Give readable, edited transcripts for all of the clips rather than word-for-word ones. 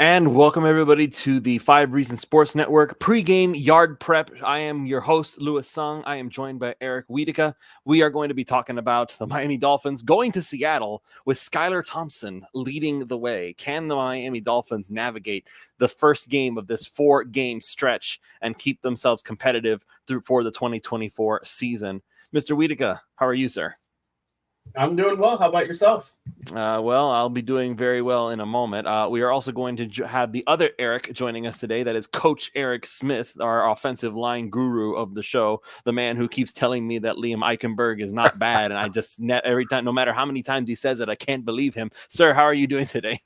And welcome everybody to the 5 Reasons Sports Network pregame yard prep. I am your host, Louis Sung. I am joined by Eric Wiedeke. We are going to be talking about the Miami Dolphins going to Seattle with Skylar Thompson leading the way. Can the Miami Dolphins navigate the first game of this 4-game stretch and keep themselves competitive for the 2024 season? Mr. Wiedeke, how are you, sir? I'm doing well. How about yourself? Well, I'll be doing very well in a moment. We are also going to have the other Eric joining us today. That is Coach Eric Smith, our offensive line guru of the show, the man who keeps telling me that Liam Eichenberg is not bad. And I just, every time, no matter how many times he says it, I can't believe him. Sir, how are you doing today?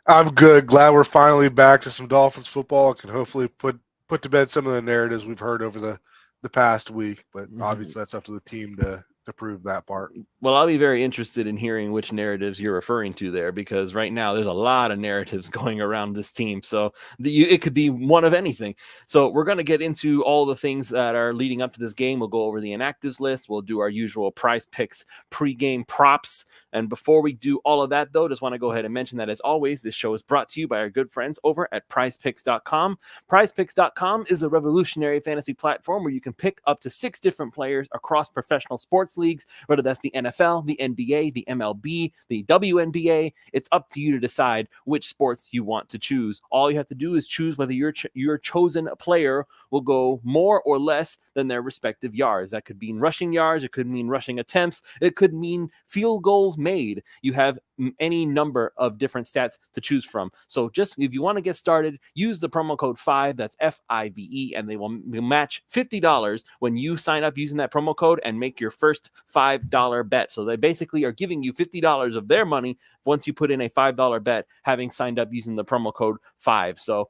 I'm good. Glad we're finally back to some Dolphins football. Can hopefully put to bed some of the narratives we've heard over the past week. But obviously that's up to the team to prove that part. Well, I'll be very interested in hearing which narratives you're referring to there, because right now there's a lot of narratives going around this team. So it could be one of anything. So we're going to get into all the things that are leading up to this game. We'll go over the inactives list. We'll do our usual prize picks, pregame props. And before we do all of that, though, just want to go ahead and mention that, as always, this show is brought to you by our good friends over at Prizepicks.com. Prizepicks.com is a revolutionary fantasy platform where you can pick up to 6 different players across professional sports leagues, whether that's the NFL, the NBA, the MLB, the WNBA. It's up to you to decide which sports you want to choose. All you have to do is choose whether your chosen player will go more or less than their respective yards. That could mean rushing yards. It could mean rushing attempts. It could mean field goals made. You have any number of different stats to choose from. So just if you want to get started, use the promo code 5, that's FIVE, and they will match $50 when you sign up using that promo code and make your first $5 bet. So they basically are giving you $50 of their money once you put in a $5 bet, having signed up using the promo code 5. So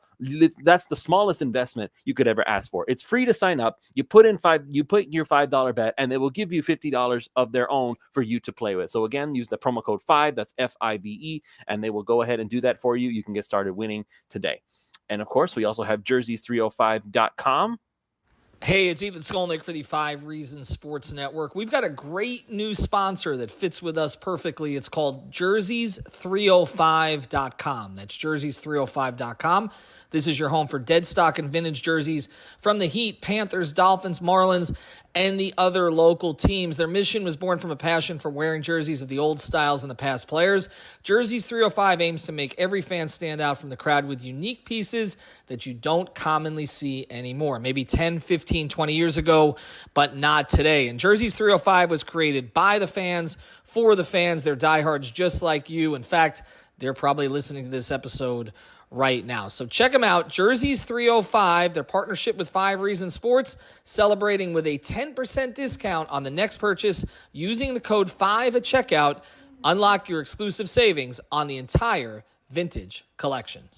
that's the smallest investment you could ever ask for. It's free to sign up. You put your $5 bet, and they will give you $50 of their own for you to play with. So again, use the promo code 5, that's FIVE, and they will go ahead and do that for you. You can get started winning today. And of course, we also have jerseys305.com. Hey, it's Ethan Skolnick for the 5 Reasons Sports Network. We've got a great new sponsor that fits with us perfectly. It's called jerseys305.com. That's jerseys305.com. This is your home for dead stock and vintage jerseys from the Heat, Panthers, Dolphins, Marlins, and the other local teams. Their mission was born from a passion for wearing jerseys of the old styles and the past players. Jerseys 305 aims to make every fan stand out from the crowd with unique pieces that you don't commonly see anymore. Maybe 10, 15, 20 years ago, but not today. And Jerseys 305 was created by the fans, for the fans. They're diehards just like you. In fact, they're probably listening to this episode right now. So check them out, Jerseys 305, their partnership with 5 Reasons Sports, celebrating with a 10% discount on the next purchase using the code 5 at checkout. Unlock your exclusive savings on the entire vintage collection.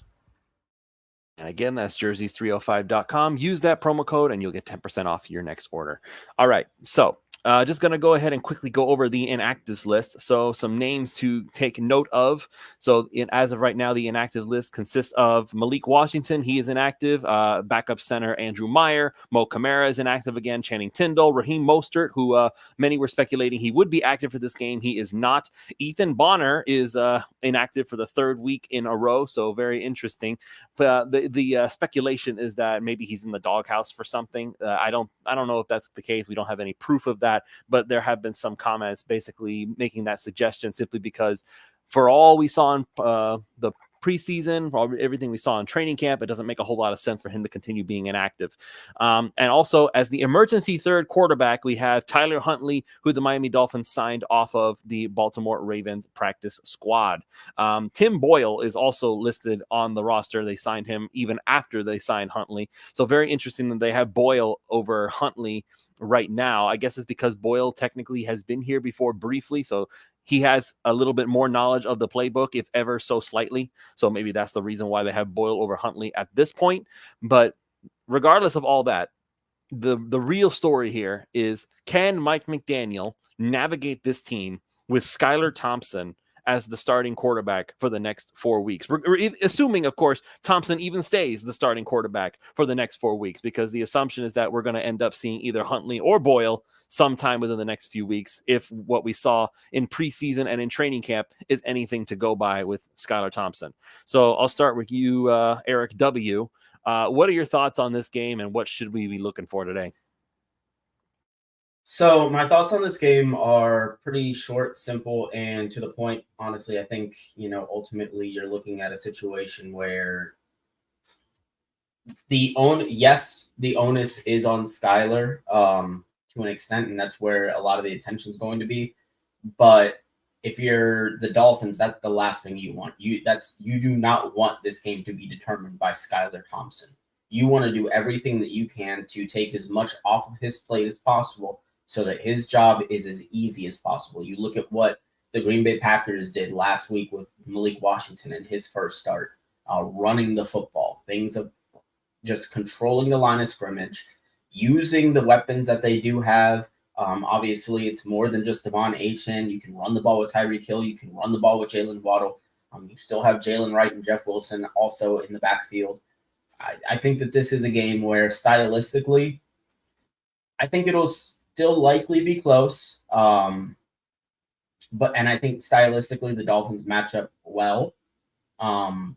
And again, that's jerseys305.com. Use that promo code and you'll get 10% off your next order. All right, so just going to go ahead and quickly go over the inactives list. So some names to take note of. So as of right now, the inactive list consists of Malik Washington. He is inactive. Backup center Andrew Meyer. Mo Kamara is inactive again. Channing Tindall. Raheem Mostert, who many were speculating he would be active for this game. He is not. Ethan Bonner is inactive for the 3rd week in a row. So very interesting. But the speculation is that maybe he's in the doghouse for something. I don't know if that's the case. We don't have any proof of that, but there have been some comments basically making that suggestion, simply because for all we saw in the preseason, for everything we saw in training camp, it doesn't make a whole lot of sense for him to continue being inactive. And also, as the emergency 3rd quarterback, we have Tyler Huntley, who the Miami Dolphins signed off of the Baltimore Ravens practice squad. Tim Boyle is also listed on the roster. They signed him even after they signed Huntley. So very interesting that they have Boyle over Huntley right now. I guess it's because Boyle technically has been here before briefly, so he has a little bit more knowledge of the playbook, if ever so slightly. So maybe that's the reason why they have Boyle over Huntley at this point. But regardless of all that, the real story here is, can Mike McDaniel navigate this team with Skylar Thompson as the starting quarterback for the next 4 weeks. We're assuming, of course, Thompson even stays the starting quarterback for the next 4 weeks, because the assumption is that we're going to end up seeing either Huntley or Boyle sometime within the next few weeks, if what we saw in preseason and in training camp is anything to go by with Skylar Thompson. So I'll start with you, Eric W. What are your thoughts on this game, and what should we be looking for today? So my thoughts on this game are pretty short, simple, and to the point. Honestly, I think, ultimately you're looking at a situation where the onus is on Skylar to an extent, and that's where a lot of the attention is going to be. But if you're the Dolphins, that's the last thing you want. You do not want this game to be determined by Skylar Thompson. You want to do everything that you can to take as much off of his plate as possible, so that his job is as easy as possible. You look at what the Green Bay Packers did last week with Malik Washington in his first start, running the football, things of just controlling the line of scrimmage, using the weapons that they do have. Obviously, it's more than just Devon Achane. You can run the ball with Tyreek Hill. You can run the ball with Jalen Waddle. You still have Jalen Wright and Jeff Wilson also in the backfield. I think that this is a game where stylistically, I think it'll still likely be close. And I think stylistically the Dolphins match up well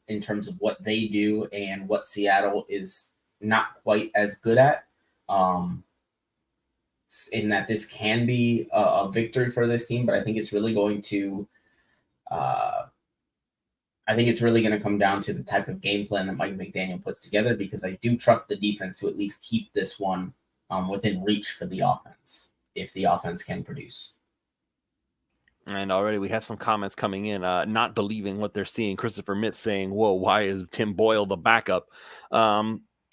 in terms of what they do and what Seattle is not quite as good at. In that this can be a victory for this team, but I think it's really going to come down to the type of game plan that Mike McDaniel puts together, because I do trust the defense to at least keep this one within reach for the offense, if the offense can produce. And already we have some comments coming in, not believing what they're seeing. Christopher Mitz saying, whoa, why is Tim Boyle the backup?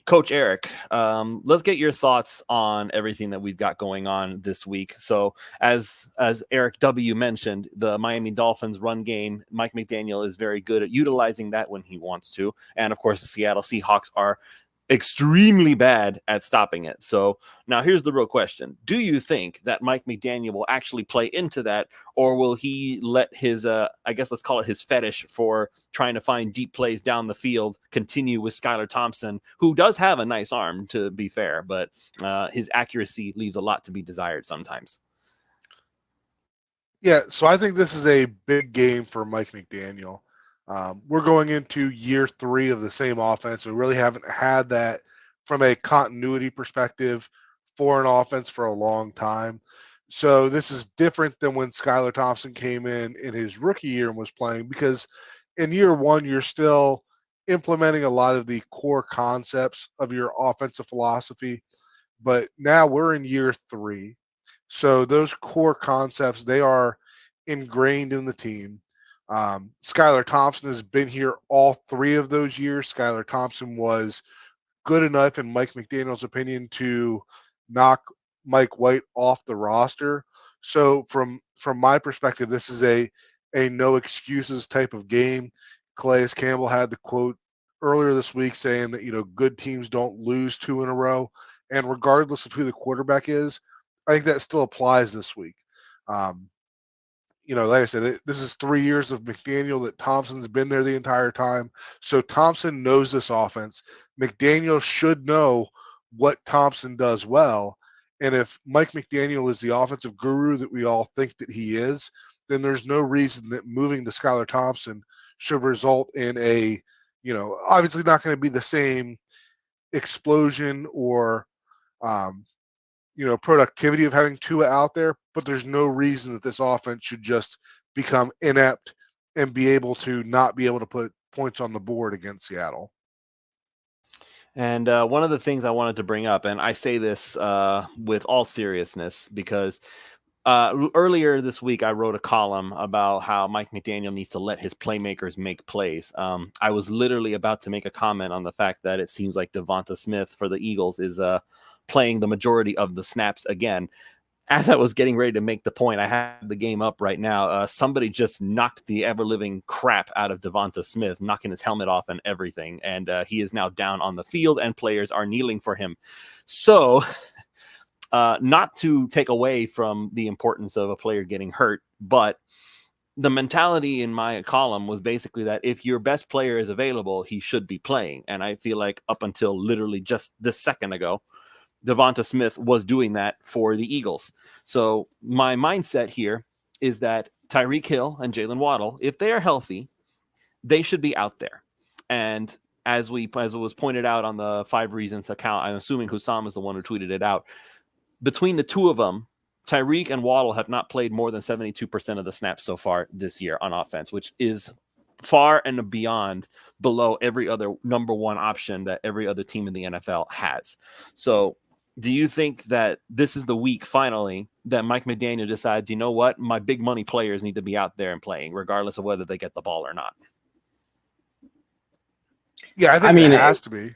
Coach Eric, let's get your thoughts on everything that we've got going on this week. So as Eric W. mentioned, the Miami Dolphins run game, Mike McDaniel is very good at utilizing that when he wants to. And of course, the Seattle Seahawks are extremely bad at stopping it. So now here's the real question. Do you think that Mike McDaniel will actually play into that, or will he let his, I guess let's call it his fetish for trying to find deep plays down the field continue with Skylar Thompson, who does have a nice arm, to be fair, but his accuracy leaves a lot to be desired sometimes? Yeah, so I think this is a big game for Mike McDaniel. We're going into year 3 of the same offense. We really haven't had that from a continuity perspective for an offense for a long time. So this is different than when Skylar Thompson came in his rookie year and was playing, because in year 1, you're still implementing a lot of the core concepts of your offensive philosophy. But now we're in year 3. So those core concepts, they are ingrained in the team. Skylar Thompson has been here all 3 of those years. Skylar Thompson was good enough, in Mike McDaniel's opinion, to knock Mike White off the roster. So from my perspective, this is a no excuses type of game. Calais Campbell had the quote earlier this week saying that, good teams don't lose 2 in a row. And regardless of who the quarterback is, I think that still applies this week. Like I said, this is 3 years of McDaniel that Thompson's been there the entire time. So Thompson knows this offense. McDaniel should know what Thompson does well. And if Mike McDaniel is the offensive guru that we all think that he is, then there's no reason that moving to Skylar Thompson should result in a, obviously not going to be the same explosion or, productivity of having Tua out there, but there's no reason that this offense should just become inept and be able to not be able to put points on the board against Seattle. And one of the things I wanted to bring up, and I say this with all seriousness, because earlier this week I wrote a column about how Mike McDaniel needs to let his playmakers make plays. I was literally about to make a comment on the fact that it seems like Devonta Smith for the Eagles is playing the majority of the snaps again. As I was getting ready to make the point, I have the game up right now. Somebody just knocked the ever-living crap out of Devonta Smith, knocking his helmet off and everything. And he is now down on the field, and players are kneeling for him. So not to take away from the importance of a player getting hurt, but the mentality in my column was basically that if your best player is available, he should be playing. And I feel like up until literally just this second ago, Devonta Smith was doing that for the Eagles. So my mindset here is that Tyreek Hill and Jalen Waddle, if they are healthy, they should be out there. And as it was pointed out on the 5 Reasons account, I'm assuming Hussam is the one who tweeted it out. Between the two of them, Tyreek and Waddle have not played more than 72% of the snaps so far this year on offense, which is far and beyond below every other number one option that every other team in the NFL has. So do you think that this is the week finally that Mike McDaniel decides, you know what, my big money players need to be out there and playing regardless of whether they get the ball or not? Yeah, I mean, it has to be.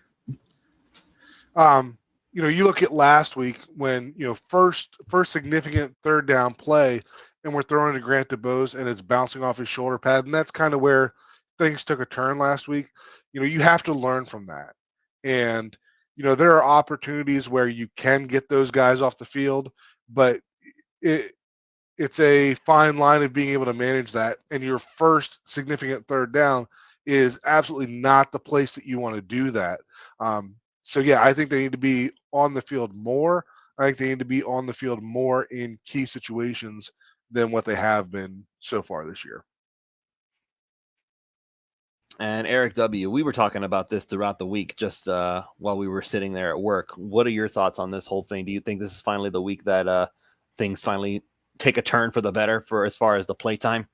You look at last week when, first significant third down play, and we're throwing to Grant DeBose and it's bouncing off his shoulder pad. And that's kind of where things took a turn last week. You have to learn from that. And, there are opportunities where you can get those guys off the field, but it's a fine line of being able to manage that. And your first significant third down is absolutely not the place that you want to do that. So, yeah, I think they need to be on the field more. I think they need to be on the field more in key situations than what they have been so far this year. And Eric W., we were talking about this throughout the week just while we were sitting there at work. What are your thoughts on this whole thing? Do you think this is finally the week that things finally take a turn for the better for as far as the playtime?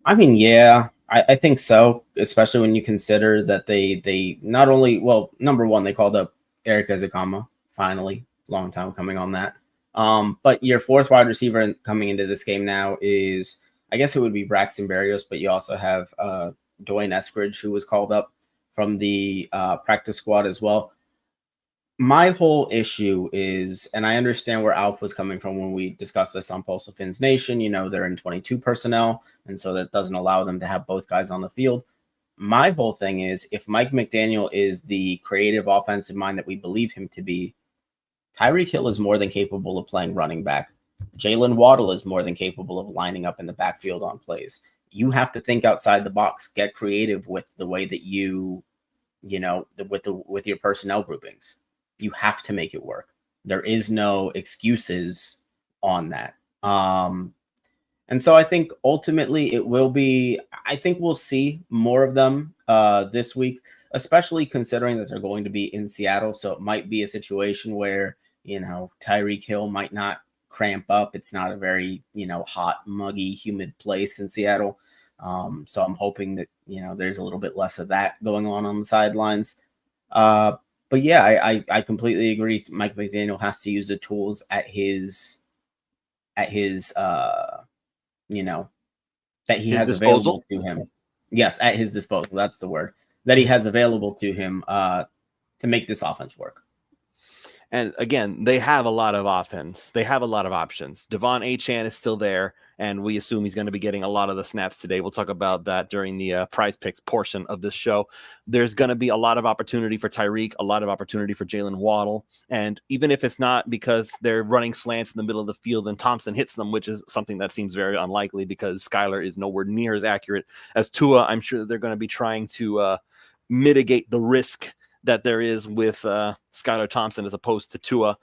I mean, yeah, I think so, especially when you consider that they not only, well, number one, they called up Eric Ezekama, finally, long time coming on that. But your fourth wide receiver coming into this game now is, I guess it would be Braxton Berrios, but you also have Dwayne Eskridge, who was called up from the practice squad as well. My whole issue is, and I understand where Alf was coming from when we discussed this on Postal Fins Nation, they're in 22 personnel, and so that doesn't allow them to have both guys on the field. My whole thing is, if Mike McDaniel is the creative offensive mind that we believe him to be, Tyreek Hill is more than capable of playing running back. Jalen Waddle is more than capable of lining up in the backfield on plays. You have to think outside the box, get creative with the way that with your personnel groupings. You have to make it work. There is no excuses on that. And so I think ultimately it will be, I think we'll see more of them this week, especially considering that they're going to be in Seattle. So it might be a situation where, Tyreek Hill might not cramp up. It's not a very, hot, muggy, humid place in Seattle. So I'm hoping that, there's a little bit less of that going on the sidelines. But yeah, I completely agree. Mike McDaniel has to use the tools at his that he has available to him. Yes, at his disposal. That's the word that he has available to him to make this offense work. And again, they have a lot of offense. They have a lot of options. Devon Achane is still there, and we assume he's going to be getting a lot of the snaps today. We'll talk about that during the prize picks portion of this show. There's going to be a lot of opportunity for Tyreek, a lot of opportunity for Jalen Waddle. And even if it's not because they're running slants in the middle of the field and Thompson hits them, which is something that seems very unlikely because Skyler is nowhere near as accurate as Tua, I'm sure that they're going to be trying to mitigate the risk that there is with Skylar Thompson as opposed to Tua.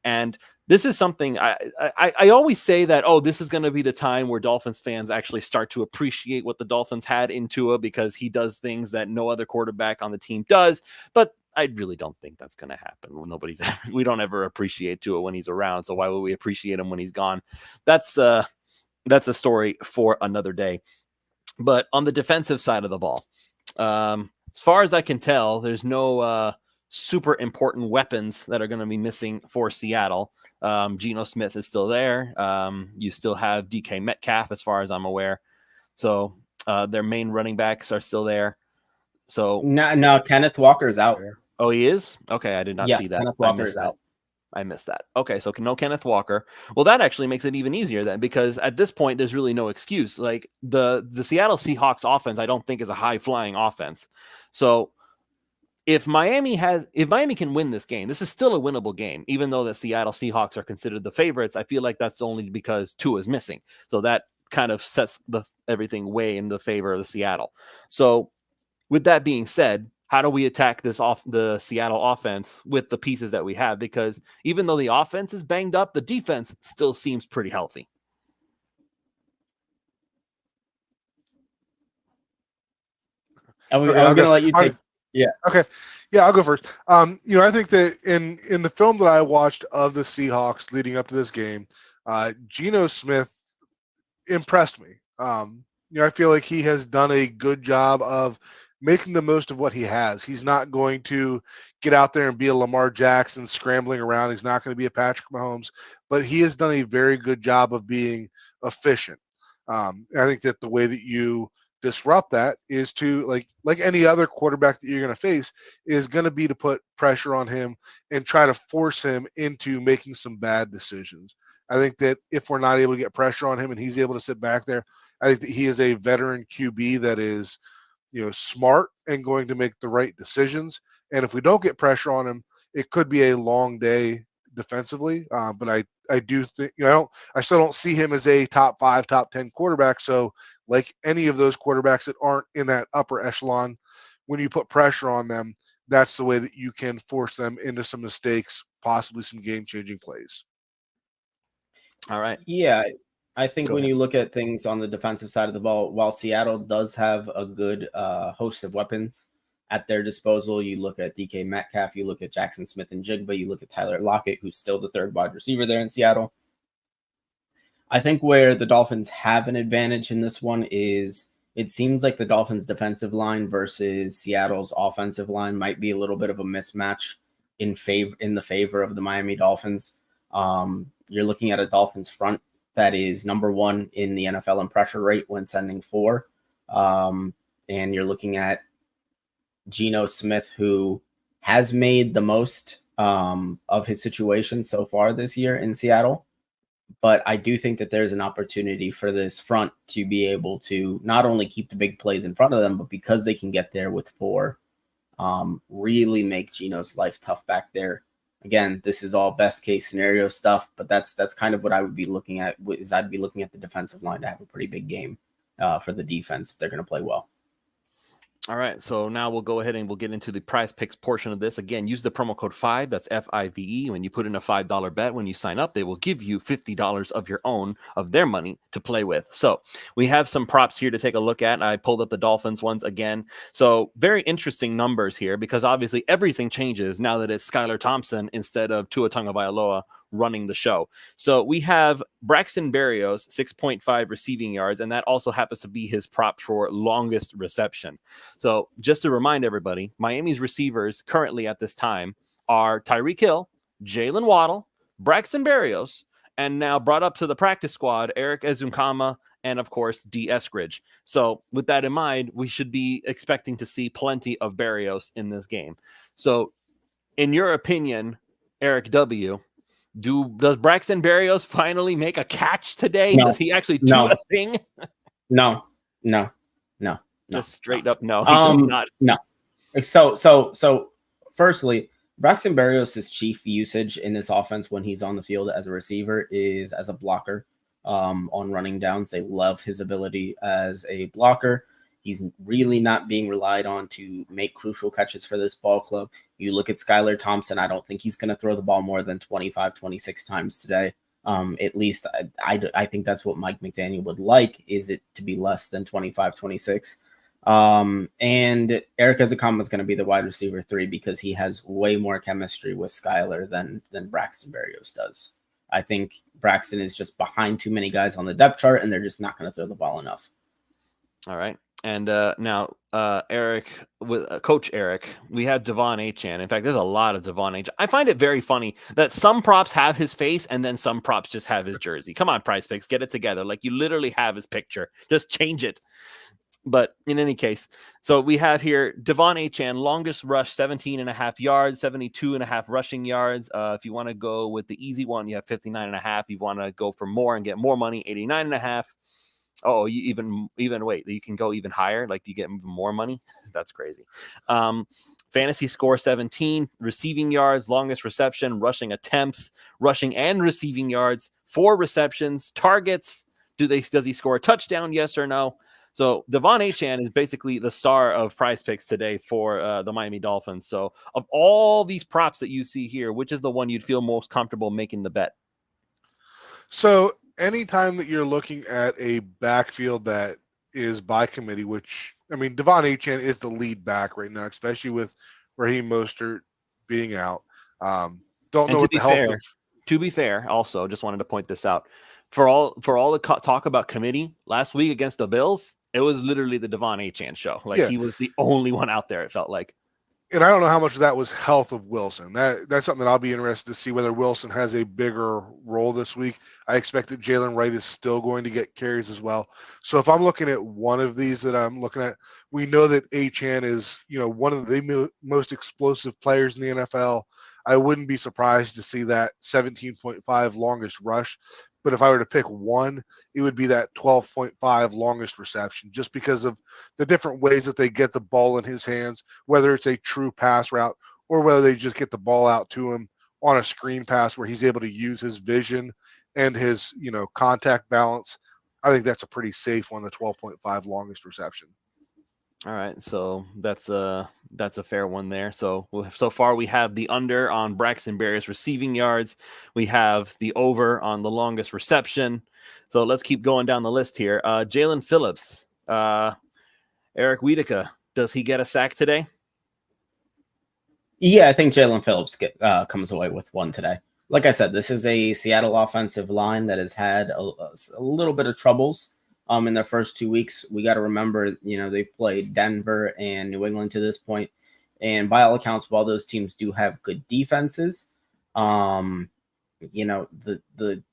And this is something I always say that, this is going to be the time where Dolphins fans actually start to appreciate what the Dolphins had in Tua because he does things that no other quarterback on the team does. But I really don't think that's going to happen. We don't ever appreciate Tua when he's around. So why would we appreciate him when he's gone? That's a story for another day. But on the defensive side of the ball, as far as I can tell, there's no super important weapons that are going to be missing for Seattle. Gino Smith is still there. You still have DK Metcalf, as far as I'm aware. So their main running backs are still there. So no, Kenneth Walker's out. Oh, he is? Okay, I did not see that. Kenneth Walker is out. I missed that. Okay, so no Kenneth Walker. Well, that actually makes it even easier then, because at this point, there's really no excuse. Like the Seattle Seahawks offense, I don't think is a high-flying offense. So if Miami can win this game, this is still a winnable game, even though the Seattle Seahawks are considered the favorites. I feel like that's only because Tua is missing. So that kind of sets everything way in the favor of the Seattle. So with that being said, how do we attack the Seattle offense with the pieces that we have? Because even though the offense is banged up, the defense still seems pretty healthy. I was going to let you take. Yeah. Okay. Yeah, I'll go first. I think that in the film that I watched of the Seahawks leading up to this game, Gino Smith impressed me. I feel like he has done a good job of making the most of what he has. He's not going to get out there and be a Lamar Jackson scrambling around. He's not going to be a Patrick Mahomes, but he has done a very good job of being efficient. I think that the way that you disrupt that is to like any other quarterback that you're going to face is going to be to put pressure on him and try to force him into making some bad decisions. I think that if we're not able to get pressure on him and he's able to sit back there, I think that he is a veteran QB that is, smart and going to make the right decisions. And if we don't get pressure on him, it could be a long day defensively. But I do think, I still don't see him as a top 5, top 10 quarterback. So like any of those quarterbacks that aren't in that upper echelon, when you put pressure on them, that's the way that you can force them into some mistakes, possibly some game-changing plays. All right. Yeah, I think when you look at things on the defensive side of the ball, while Seattle does have a good host of weapons at their disposal, you look at DK Metcalf, you look at Jackson Smith and Jigba, you look at Tyler Lockett, who's still the third wide receiver there in Seattle. I think where the Dolphins have an advantage in this one is it seems like the Dolphins' defensive line versus Seattle's offensive line might be a little bit of a mismatch in the favor of the Miami Dolphins. You're looking at a Dolphins front that is number 1 in the NFL in pressure rate when sending 4. And you're looking at Gino Smith, who has made the most of his situation so far this year in Seattle. But I do think that there's an opportunity for this front to be able to not only keep the big plays in front of them, but because they can get there with 4, really make Gino's life tough back there. Again, this is all best case scenario stuff, but that's kind of what I would be looking at. I'd be looking at the defensive line to have a pretty big game for the defense if they're going to play well. All right, so now we'll go ahead and we'll get into the prize picks portion of this. Again, use the promo code 5, that's FIVE. When you put in a $5 bet, when you sign up, they will give you $50 of their money to play with. So we have some props here to take a look at. I pulled up the Dolphins ones again. So very interesting numbers here because obviously everything changes now that it's Skylar Thompson instead of Tua Tagovailoa running the show. So we have Braxton Berrios, 6.5 receiving yards, and that also happens to be his prop for longest reception. So just to remind everybody, Miami's receivers currently at this time are Tyreek Hill, Jalen Waddle, Braxton Berrios, and now brought up to the practice squad, Eric Ezunkama, and of course, D. Eskridge. So with that in mind, we should be expecting to see plenty of Berrios in this game. So in your opinion, Eric W., does Braxton Berrios finally make a catch today? No. Does he actually do a thing? No. Just straight up no. He does not. No. So firstly, Braxton Berrios' chief usage in this offense when he's on the field as a receiver is as a blocker on running downs. They love his ability as a blocker. He's really not being relied on to make crucial catches for this ball club. You look at Skylar Thompson, I don't think he's going to throw the ball more than 25, 26 times today. At least I think that's what Mike McDaniel would like, is it to be less than 25, 26. And Eric Ezunkama is going to be the wide receiver 3 because he has way more chemistry with Skylar than Braxton Berrios does. I think Braxton is just behind too many guys on the depth chart, and they're just not going to throw the ball enough. All right. And now, Eric, with Coach Eric, we have Devon Achane. In fact, there's a lot of Devon Achane. I find it very funny that some props have his face and then some props just have his jersey. Come on, Prize Picks, get it together. Like, you literally have his picture. Just change it. But in any case, so we have here Devon Achane, longest rush, 17.5 yards, 72.5 rushing yards. If you want to go with the easy one, you have 59.5. You want to go for more and get more money, 89.5. Oh, you even wait, you can go even higher, like you get even more money. That's crazy. Fantasy score 17, receiving yards, longest reception, rushing attempts, rushing and receiving yards, 4 receptions, targets Does he score a touchdown? Yes or no? So Devon Achane is basically the star of Prize Picks today for the Miami Dolphins. So of all these props that you see here, which is the one you'd feel most comfortable making the bet? So anytime that you're looking at a backfield that is by committee, which, I mean, Devon Achane is the lead back right now, especially with Raheem Mostert being out. Don't know what the health of. To be fair, also just wanted to point this out. For all the talk about committee last week against the Bills, it was literally the Devon Achane show. Like, he was the only one out there, it felt like. And I don't know how much of that was health of Wilson. That's something that I'll be interested to see whether Wilson has a bigger role this week. I expect that Jalen Wright is still going to get carries as well. So if I'm looking at one of these that I'm looking at, we know that Achane is, one of the most explosive players in the NFL. I wouldn't be surprised to see that 17.5 longest rush. But if I were to pick one, it would be that 12.5 longest reception, just because of the different ways that they get the ball in his hands, whether it's a true pass route or whether they just get the ball out to him on a screen pass where he's able to use his vision and his, contact balance. I think that's a pretty safe one, the 12.5 longest reception. All right, so that's a fair one there. So far we have the under on Braxton Berrios receiving yards. We have the over on the longest reception. So let's keep going down the list here. Jalen Phillips, Eric Wiedeke, does he get a sack today? Yeah, I think Jalen Phillips comes away with one today. Like I said, this is a Seattle offensive line that has had a little bit of troubles in their first 2 weeks. We got to remember, they've played Denver and New England to this point. And by all accounts, while those teams do have good defenses, the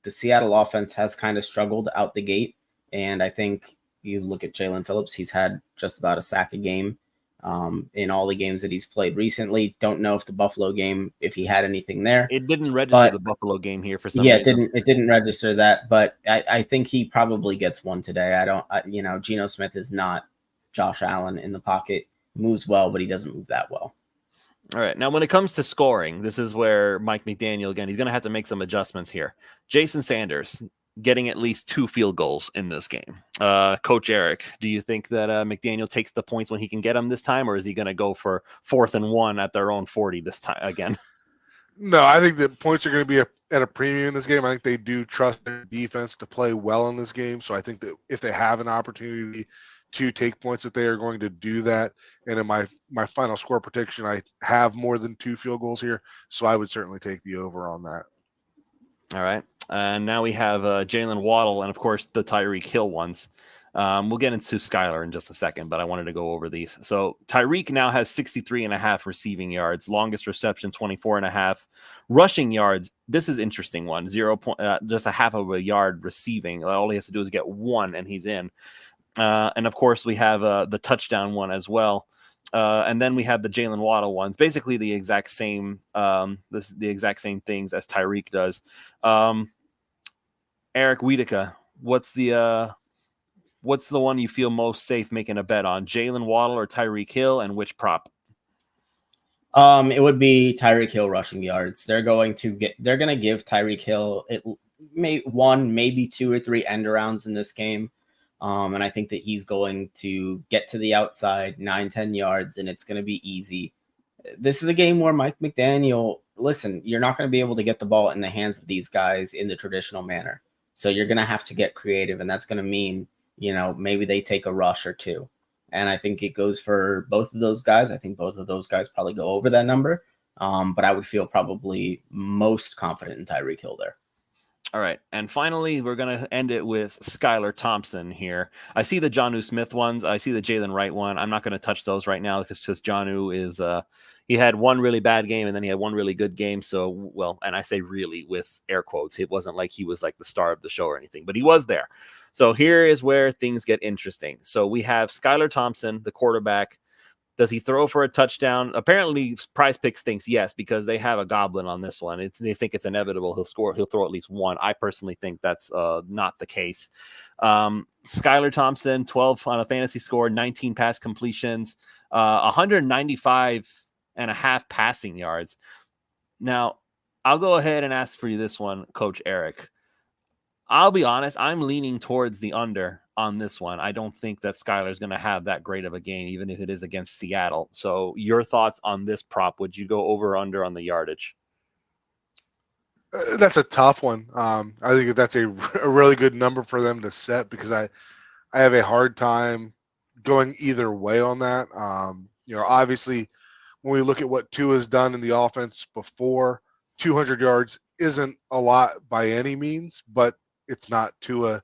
Seattle offense has kind of struggled out the gate. And I think you look at Jalen Phillips, he's had just about a sack a game in all the games that he's played recently. Don't know if the Buffalo game, if he had anything there. It didn't register the Buffalo game here for some reason. It didn't register that, but I think he probably gets one today. Gino Smith is not Josh Allen in the pocket. Moves well, but he doesn't move that well. All right. Now, when it comes to scoring, this is where Mike McDaniel, again, he's going to have to make some adjustments here. Jason Sanders getting at least 2 field goals in this game. Coach Eric, do you think that McDaniel takes the points when he can get them this time, or is he going to go for 4th and 1 at their own 40 this time again? No, I think the points are going to be at a premium in this game. I think they do trust their defense to play well in this game. So I think that if they have an opportunity to take points, that they are going to do that. And in my final score prediction, I have more than 2 field goals here. So I would certainly take the over on that. All right. And now we have Jalen Waddle and, of course, the Tyreek Hill ones. We'll get into Skylar in just a second, but I wanted to go over these. So Tyreek now has 63.5 receiving yards, longest reception 24.5, rushing yards. This is interesting one, just a half of a yard receiving. All he has to do is get 1 and he's in. And of course we have the touchdown one as well. And then we have the Jalen Waddle ones, basically the exact same, the exact same things as Tyreek does. Eric Wiedeke, what's the one you feel most safe making a bet on, Jalen Waddle or Tyreek Hill, and which prop? It would be Tyreek Hill rushing yards. They're going to give Tyreek Hill one, maybe 2 or 3 end arounds in this game. And I think that he's going to get to the outside 9-10 yards, and it's going to be easy. This is a game where Mike McDaniel, listen, you're not going to be able to get the ball in the hands of these guys in the traditional manner. So you're going to have to get creative, and that's going to mean, maybe they take a rush or 2. And I think it goes for both of those guys. I think both of those guys probably go over that number. But I would feel probably most confident in Tyreek Hill there. All right. And finally, we're going to end it with Skylar Thompson here. I see the Gino Smith ones. I see the Jalen Wright one. I'm not going to touch those right now because just Gino is he had one really bad game and then he had one really good game. So, well, and I say really with air quotes. It wasn't like he was like the star of the show or anything, but he was there. So here is where things get interesting. So we have Skylar Thompson, the quarterback. Does he throw for a touchdown? Apparently, Prize Picks thinks yes, because they have a goblin on this one. They think it's inevitable. He'll score. He'll throw at least 1. I personally think that's not the case. Skylar Thompson, 12 on a fantasy score, 19 pass completions, 195.5 passing yards. Now, I'll go ahead and ask for you this one, Coach Eric. I'll be honest, I'm leaning towards the under on this one. I don't think that Skylar's going to have that great of a game, even if it is against Seattle. So your thoughts on this prop? Would you go over or under on the yardage? That's a tough one. I think that's a really good number for them to set because I have a hard time going either way on that. Obviously, when we look at what Tua has done in the offense before, 200 yards isn't a lot by any means, but it's not Tua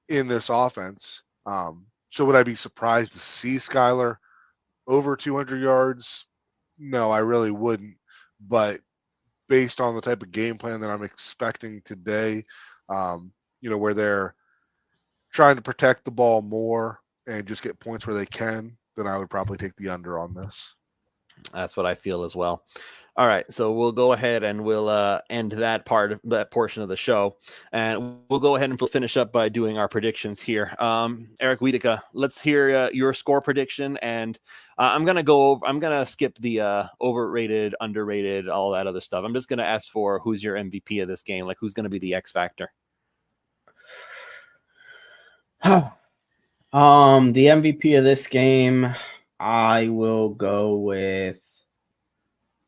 in this offense. So would I be surprised to see Skylar over 200 yards? No, I really wouldn't. But based on the type of game plan that I'm expecting today, where they're trying to protect the ball more and just get points where they can, then I would probably take the under on this. That's what I feel as well. All right, so we'll go ahead and we'll end that portion of the show, and we'll go ahead and finish up by doing our predictions here. Eric Wiedeke, let's hear your score prediction, and I'm gonna skip the overrated, underrated, all that other stuff. I'm just gonna ask for who's your MVP of this game, like who's gonna be the X factor. The MVP of this game, I will go with.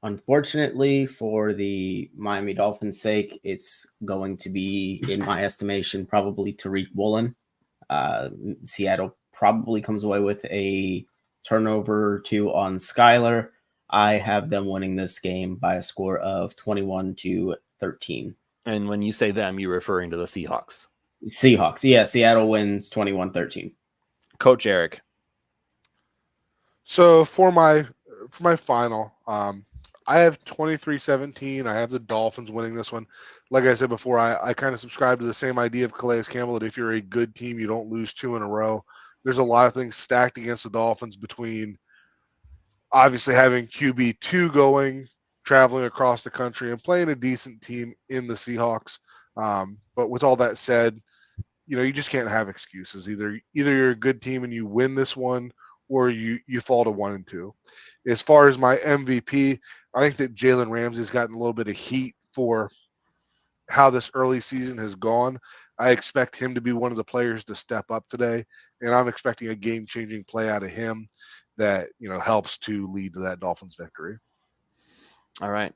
Unfortunately, for the Miami Dolphins' sake, it's going to be, in my estimation, probably Tariq Woolen. Seattle probably comes away with a turnover or two on Skylar. I have them winning this game by a score of 21-13. And when you say them, you're referring to the Seahawks. Seahawks, yeah. Seattle wins 21-13. Coach Eric. So for my final, I have 23-17. I have the Dolphins winning this one. Like I said before, I kind of subscribe to the same idea of Calais Campbell, that if you're a good team, you don't lose two in a row. There's a lot of things stacked against the Dolphins, between obviously having QB2 going, traveling across the country, and playing a decent team in the Seahawks. But with all that said, you just can't have excuses. Either you're a good team and you win this one, or you fall to 1-2. As far as my MVP, I think that Jalen Ramsey's gotten a little bit of heat for how this early season has gone. I expect him to be one of the players to step up today, and I'm expecting a game-changing play out of him that helps to lead to that Dolphins victory. All right.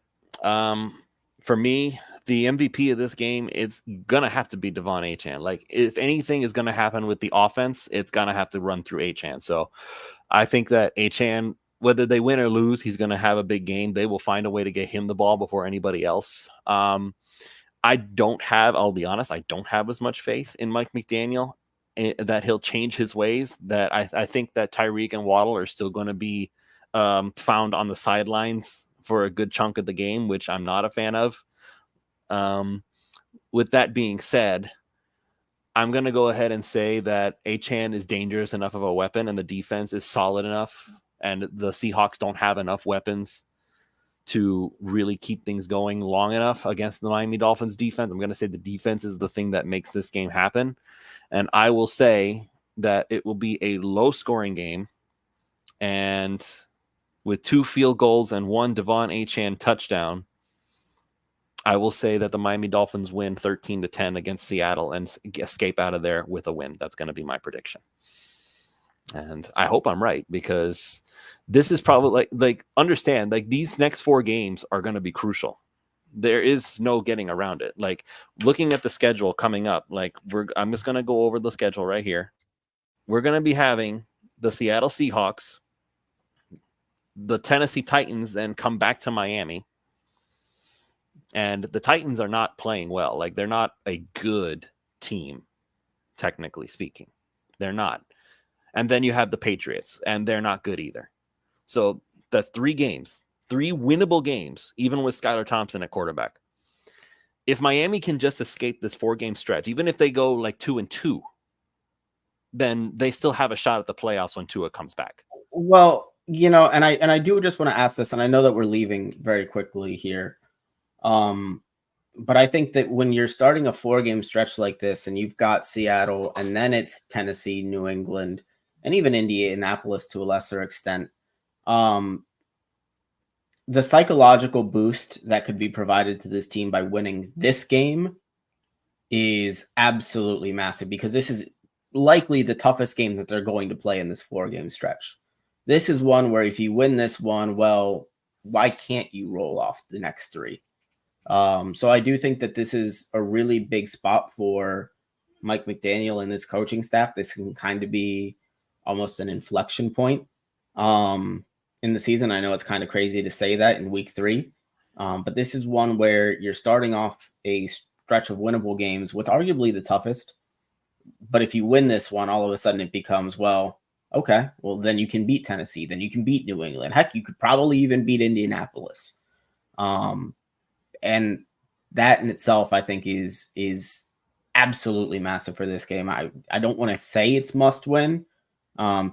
For me, the MVP of this game, it's gonna have to be Devon Achane. Like, if anything is gonna happen with the offense, it's gonna have to run through Achane. So I think that Achane, whether they win or lose, he's going to have a big game. They will find a way to get him the ball before anybody else. I'll be honest, I don't have as much faith in Mike McDaniel that he'll change his ways. That I think that Tyreek and Waddle are still going to be found on the sidelines for a good chunk of the game, which I'm not a fan of. With that being said, I'm going to go ahead and say that Achane is dangerous enough of a weapon, and the defense is solid enough, and the Seahawks don't have enough weapons to really keep things going long enough against the Miami Dolphins defense. I'm going to say the defense is the thing that makes this game happen. And I will say that it will be a low-scoring game, and with 2 field goals and 1 Devon Achane touchdown, I will say that the Miami Dolphins win 13-10 against Seattle and escape out of there with a win. That's going to be my prediction. And I hope I'm right, because this is probably like understand, like, these next 4 games are going to be crucial. There is no getting around it. Like, looking at the schedule coming up, I'm just going to go over the schedule right here. We're going to be having the Seattle Seahawks, the Tennessee Titans, then come back to Miami. And the Titans are not playing well. Like, they're not a good team, technically speaking. They're not. And then you have the Patriots, and they're not good either. So that's 3 games, 3 winnable games, even with Skylar Thompson at quarterback. If Miami can just escape this 4-game stretch, even if they go like 2-2, then they still have a shot at the playoffs when Tua comes back. Well, and I do just want to ask this, and I know that we're leaving very quickly here. But I think that when you're starting a 4-game stretch like this, and you've got Seattle, and then it's Tennessee, New England, and even Indianapolis to a lesser extent, the psychological boost that could be provided to this team by winning this game is absolutely massive because this is likely the toughest game that they're going to play in this 4-game stretch. This is one where if you win this one, well, why can't you roll off the next 3? So I do think that this is a really big spot for Mike McDaniel and his coaching staff. This can kind of be almost an inflection point in the season. I know it's kind of crazy to say that in week 3, but this is one where you're starting off a stretch of winnable games with arguably the toughest. But if you win this one, all of a sudden it becomes, well, okay, well, then you can beat Tennessee. Then you can beat New England. Heck, you could probably even beat Indianapolis. And that in itself, I think, is absolutely massive for this game. I don't want to say it's must win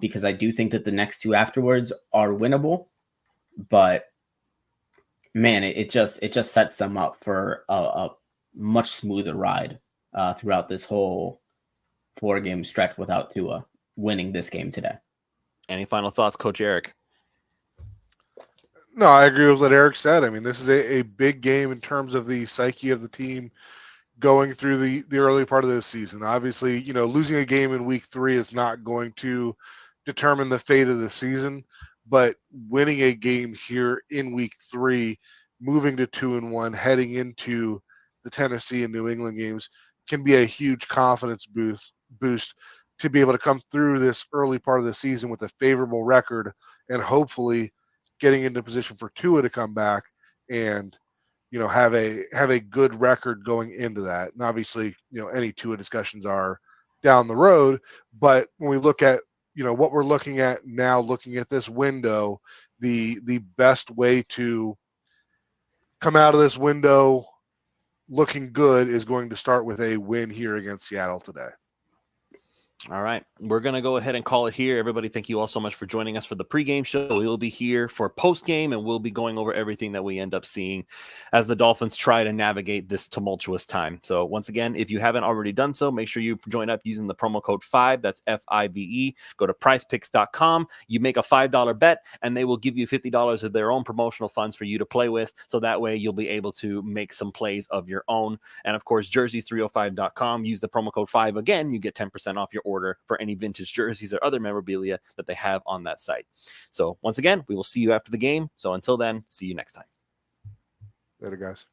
because I do think that the next 2 afterwards are winnable. But, man, it just sets them up for a much smoother ride throughout this whole 4-game stretch without Tua winning this game today. Any final thoughts, Coach Eric? No, I agree with what Eric said. I mean, this is a big game in terms of the psyche of the team going through the early part of this season. Obviously, losing a game in week 3 is not going to determine the fate of the season, but winning a game here in week 3, moving to 2-1, heading into the Tennessee and New England games can be a huge confidence boost to be able to come through this early part of the season with a favorable record and hopefully getting into position for Tua to come back and have a good record going into that. And obviously, any Tua discussions are down the road, but when we look at what we're looking at now, looking at this window, the best way to come out of this window looking good is going to start with a win here against Seattle today. All right, we're going to go ahead and call it here. Everybody, thank you all so much for joining us for the pregame show. We will be here for postgame, and we'll be going over everything that we end up seeing as the Dolphins try to navigate this tumultuous time. So once again, if you haven't already done so, make sure you join up using the promo code 5. That's FIVE. Go to prizepicks.com. You make a $5 bet, and they will give you $50 of their own promotional funds for you to play with. So that way you'll be able to make some plays of your own. And of course, jerseys305.com. Use the promo code 5 again. You get 10% off your order for any vintage jerseys or other memorabilia that they have on that site. So once again, we will see you after the game. So until then, see you next time. Later, guys.